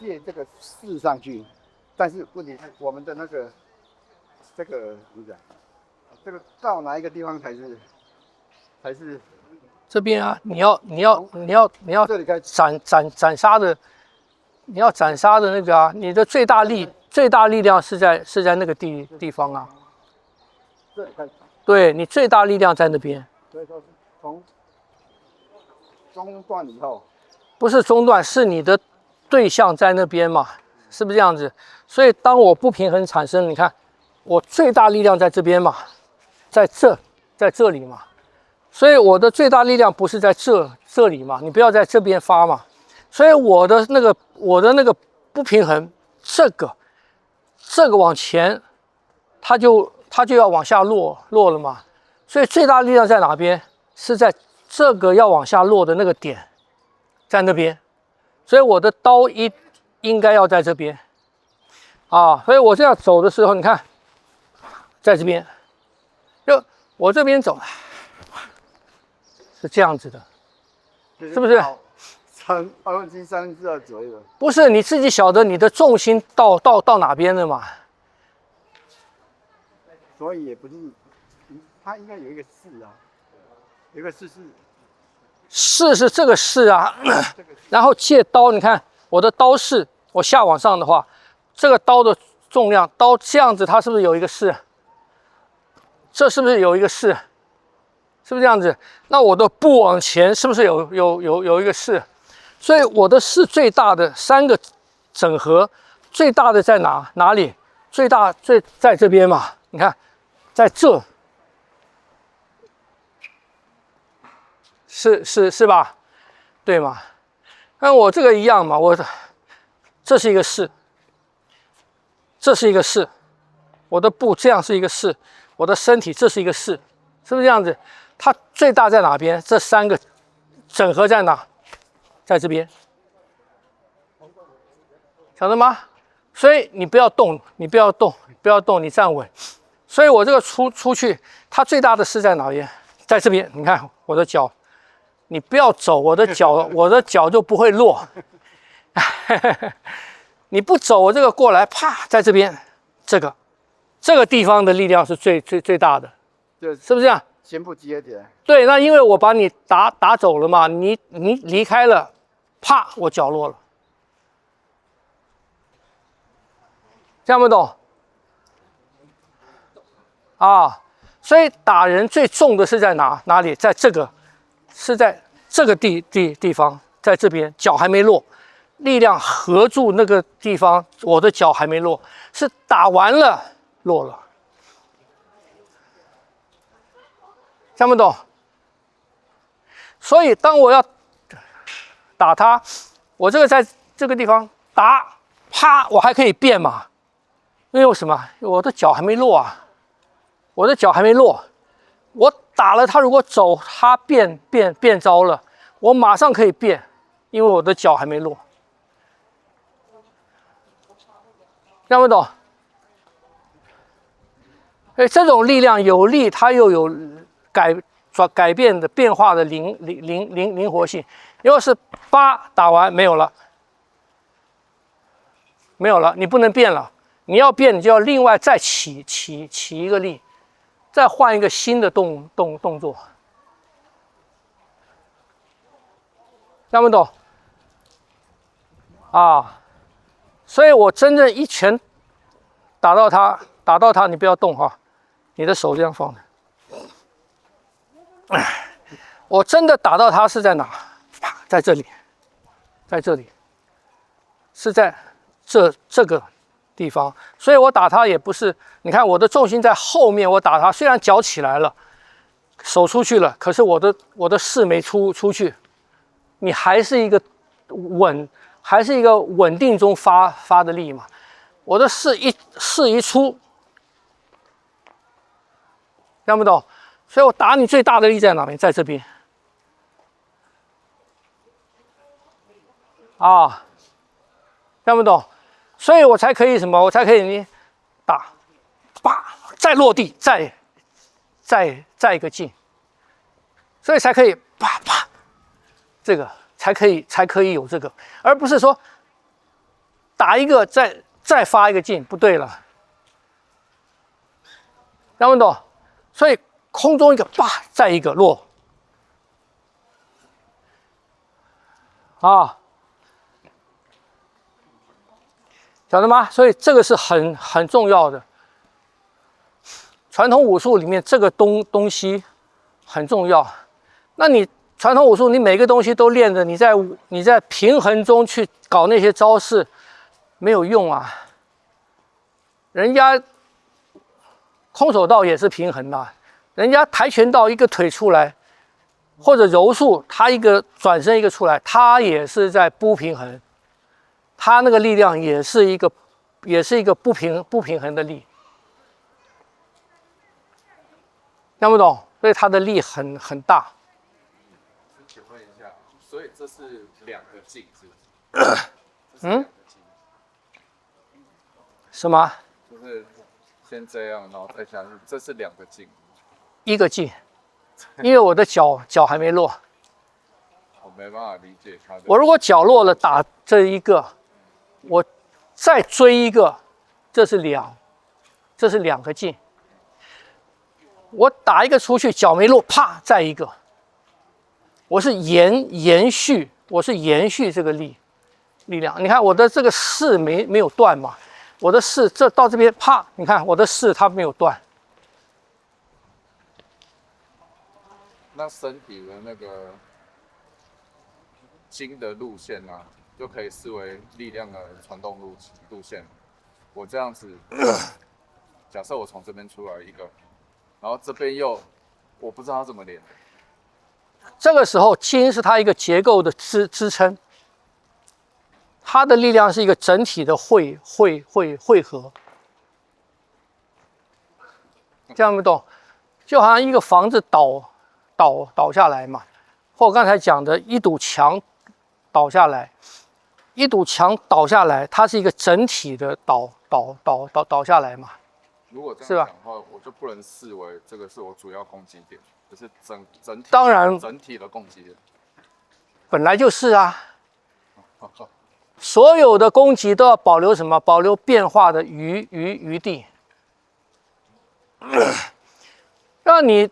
借这个势上去，但是问题是我们的这个怎么讲？这个到哪一个地方才是这边啊，你要这里开始斩杀的，你要斩杀的那个啊，你的最大力量是在那个地方啊。这里开始，对你最大力量在那边，所以说是从中断以后，不是中断，是你的对象在那边嘛，是不是这样子？所以当我不平衡产生，你看我最大力量在这边嘛，在这里嘛。所以我的最大力量不是在这里嘛，你不要在这边发嘛。所以我的那个不平衡，这个往前，它就要往下落了嘛。所以最大力量在哪边？是在这个要往下落的那个点，在那边。所以我的刀应该要在这边啊。所以我这样走的时候，你看，在这边，就我这边走。是这样子的，是不是？3/2左右。不是你自己晓得你的重心到哪边了嘛？所以也不是，它应该有一个势啊，有一个势是这个势啊，然后借刀，你看我的刀势，我下往上的话，这个刀的重量，刀这样子，它是不是有一个势？这是不是有一个势？是不是这样子？那我的步往前是不是有一个势？所以我的势最大的3个整合，最大的在哪里？最大在这边嘛？你看，在这，是吧？对嘛？跟我这个一样嘛。这是一个势，这是一个势，我的步这样是一个势，我的身体这是一个势，是不是这样子？它最大在哪边？这3个整合在哪？在这边，晓得吗？所以你不要动，你不要动，不要动，你站稳。所以我这个出去，它最大的势在哪边？在这边。你看我的脚，你不要走，我的脚就不会落。你不走，我这个过来，啪，在这边，这个地方的力量是最大的，是不是这样？先不接点。对，那因为我把你打走了嘛，你离开了，啪，我脚落了，这样不懂？啊，所以打人最重的是在哪里？在这个，是在这个地方，在这边，脚还没落，力量合住那个地方，我的脚还没落，是打完了落了。听不懂？所以当我要打他，我这个在这个地方打，啪，我还可以变嘛？因为什么？我的脚还没落啊，我的脚还没落。我打了他，如果走，他变招了，我马上可以变，因为我的脚还没落。听不懂？所以这种力量有力，它又有改变的变化的灵活性。要是打完没有了，没有了，你不能变了。你要变，你就要另外再起一个力，再换一个新的动作。听不懂？啊，所以我真正一拳打到他，你不要动哈，你的手这样放着。我真的打到他是在哪？在这里，在这里，是在这个地方。所以我打他也不是，你看我的重心在后面，我打他虽然脚起来了，手出去了，可是我的势没出去，你还是一个稳定中发的力嘛。我的势一出，听不懂？所以我打你最大的力在哪边？在这边。啊，听不懂？所以我才可以什么？我才可以你打，啪，再落地，再一个劲，所以才可以啪啪，这个才可以有这个，而不是说打一个再发一个劲，不对了，听不懂？所以空中一个叭，再一个落，啊，晓得吗？所以这个是很重要的。传统武术里面这个东西很重要。那你传统武术，你每个东西都练着，你在平衡中去搞那些招式，没有用啊。人家空手道也是平衡的，人家跆拳道一个腿出来，或者柔术他一个转身一个出来，他也是在不平衡，他那个力量也是一个不平衡的力，听不懂？所以他的力很大。请问一下，所以这是2个劲，是不是？嗯？什么？就是先这样，然后再下去，这是2个劲。一个劲，因为我的脚还没落，我没办法理解他的。我如果脚落了打这一个，我再追一个，这是2个劲。我打一个出去，脚没落，啪，再一个。我是延续这个力量。你看我的这个势没有断嘛，我的势这到这边啪，你看我的势它没有断。那身体的那个筋的路线啊，就可以视为力量的传动路线。我这样子，假设我从这边出来一个，然后这边又，我不知道它怎么连的。这个时候筋是它一个结构的支撑，它的力量是一个整体的汇合，这样不懂？就好像一个房子倒下来嘛，或我刚才讲的一堵墙倒下来，它是一个整体的倒下来嘛。如果这是吧样讲的话，我就不能视为这个是我主要攻击点，就是整体当然整体的攻击点。本来就是啊，所有的攻击都要保留什么？保留变化的余地。让你，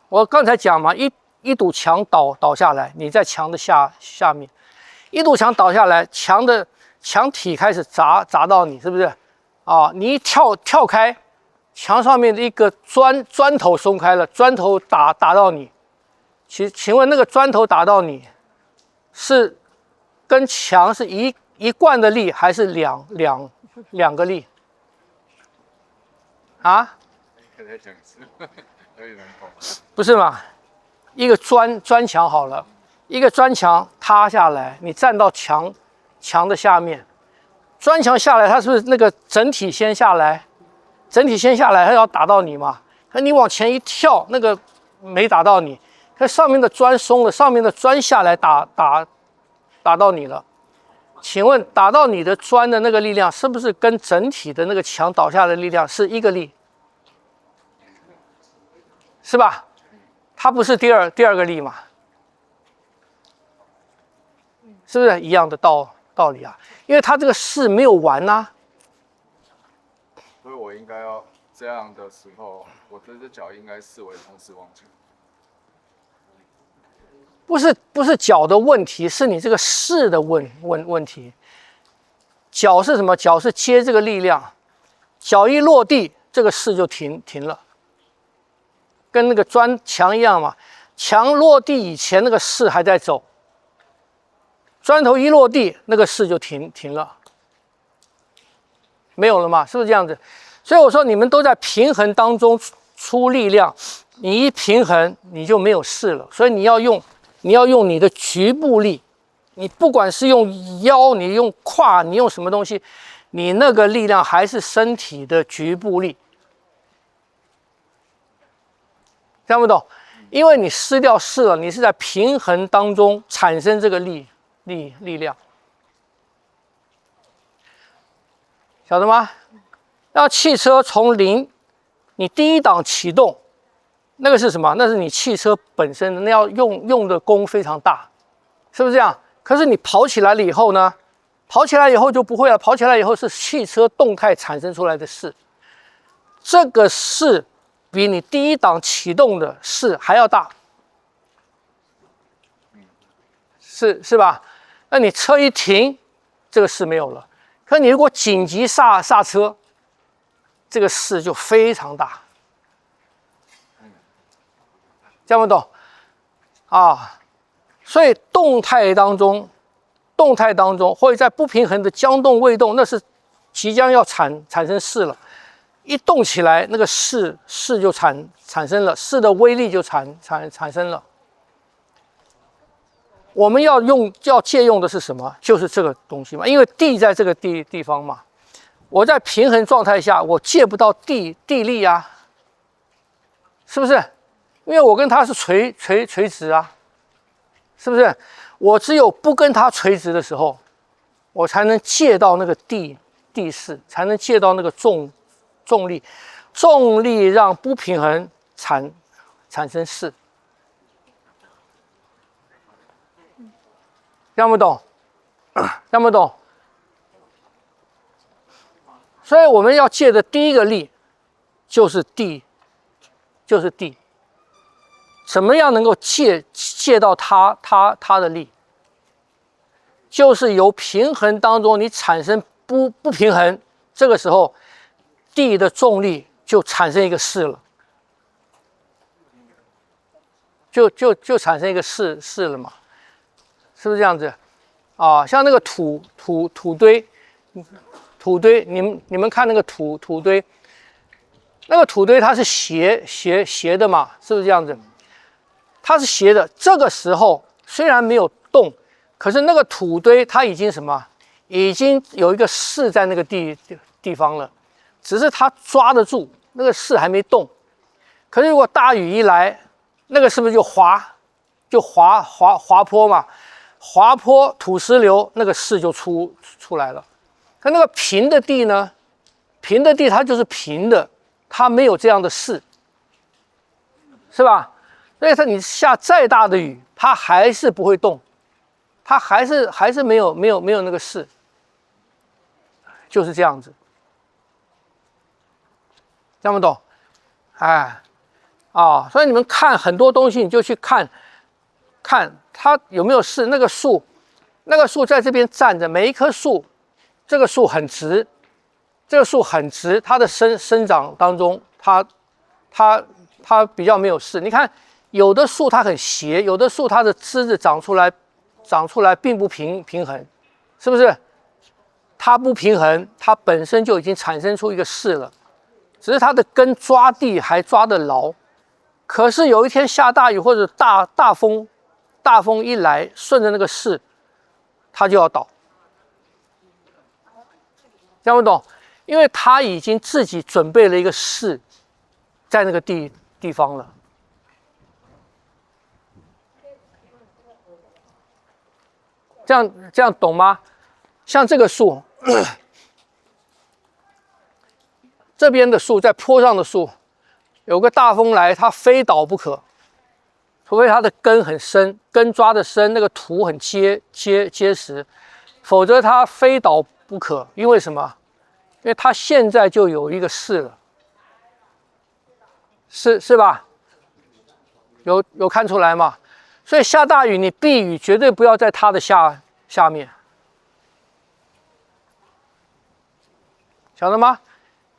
我刚才讲嘛，一堵墙倒下来，你在墙的下面，一堵墙倒下来，墙体开始砸到你，是不是？啊，你一跳开，墙上面的一个砖头松开了，砖头打到你，请问那个砖头打到你，是跟墙是一贯的力，还是两个力？啊？可以再讲一次，有点难懂。不是嘛？一个砖墙好了，一个砖墙塌下来，你站到墙的下面，砖墙下来，它是不是那个整体先下来？整体先下来，它要打到你嘛？可你往前一跳，那个没打到你，可上面的砖松了，上面的砖下来打到你了。请问打到你的砖的那个力量，是不是跟整体的那个墙倒下的力量是一个力？是吧？它不是第二个力嘛？是不是一样的道理啊？因为它这个势没有完呐、所以我应该要这样的时候，我这只脚应该视为同时往前。不是脚的问题，是你这个势的问题。脚是什么？脚是接这个力量，脚一落地，这个势就停了，跟那个砖墙一样嘛。墙落地以前，那个势还在走，砖头一落地，那个势就停了，没有了嘛？是不是这样子？所以我说你们都在平衡当中出力量，你一平衡你就没有势了，所以你要用你的局部力，你不管是用腰，你用胯，你用什么东西，你那个力量还是身体的局部力，听不懂？因为你失掉势了，你是在平衡当中产生这个力量，晓得吗？让汽车从零，你第一档启动，那个是什么？那是你汽车本身的，那要用的功非常大，是不是这样？可是你跑起来了以后呢，跑起来以后就不会了，跑起来以后是汽车动态产生出来的势，这个势比你第一档启动的势还要大，是吧？那你车一停，这个势没有了。可你如果紧急刹车，这个势就非常大，这样不懂啊？所以动态当中，或者在不平衡的将动未动，那是即将要产生势了。一动起来，那个势就产生了，势的威力就产生了。我们要借用的是什么？就是这个东西嘛，因为地在这个地方嘛。我在平衡状态下，我借不到地力啊，是不是？因为我跟它是垂直啊，是不是？我只有不跟它垂直的时候，我才能借到那个地势，才能借到那个重力，重力让不平衡产生势，听不懂？听不懂？所以我们要借的第一个力就是地，怎么样能够借到它的力？就是由平衡当中你产生不平衡，这个时候地的重力就产生一个势了，就产生一个势了嘛，是不是这样子？啊，像那个土堆，你们看那个土堆，那个土堆它是斜的嘛，是不是这样子？它是斜的，这个时候虽然没有动，可是那个土堆它已经什么？已经有一个势在那个地方了，只是它抓得住，那个势还没动。可是如果大雨一来，那个是不是就滑坡嘛？滑坡土石流，那个势就出来了。可那个平的地呢？平的地它就是平的，它没有这样的势，是吧？所以你下再大的雨，它还是不会动，它还是没有那个势，就是这样子，听不懂？哎，所以你们看很多东西，你就去看它有没有势。那个树在这边站着，每一棵树，这个树很直，它的生长当中，它比较没有势。你看，有的树它很斜，有的树它的枝子长出来并不平衡，是不是？它不平衡，它本身就已经产生出一个势了，只是它的根抓地还抓得牢。可是有一天下大雨或者大风一来，顺着那个势，它就要倒。听不懂？因为它已经自己准备了一个势，在那个地方了。这样懂吗？像这个树，这边的树在坡上的树，有个大风来，它非倒不可，除非它的根很深，根抓得深，那个土很结实，否则它非倒不可。因为什么？因为它现在就有一个势了，是吧？有看出来吗？所以下大雨，你避雨绝对不要在它的下面，晓得吗？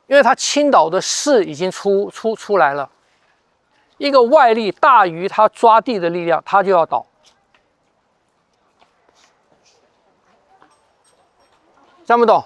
因为它倾倒的势已经出来了，一个外力大于它抓地的力量，它就要倒。听不懂？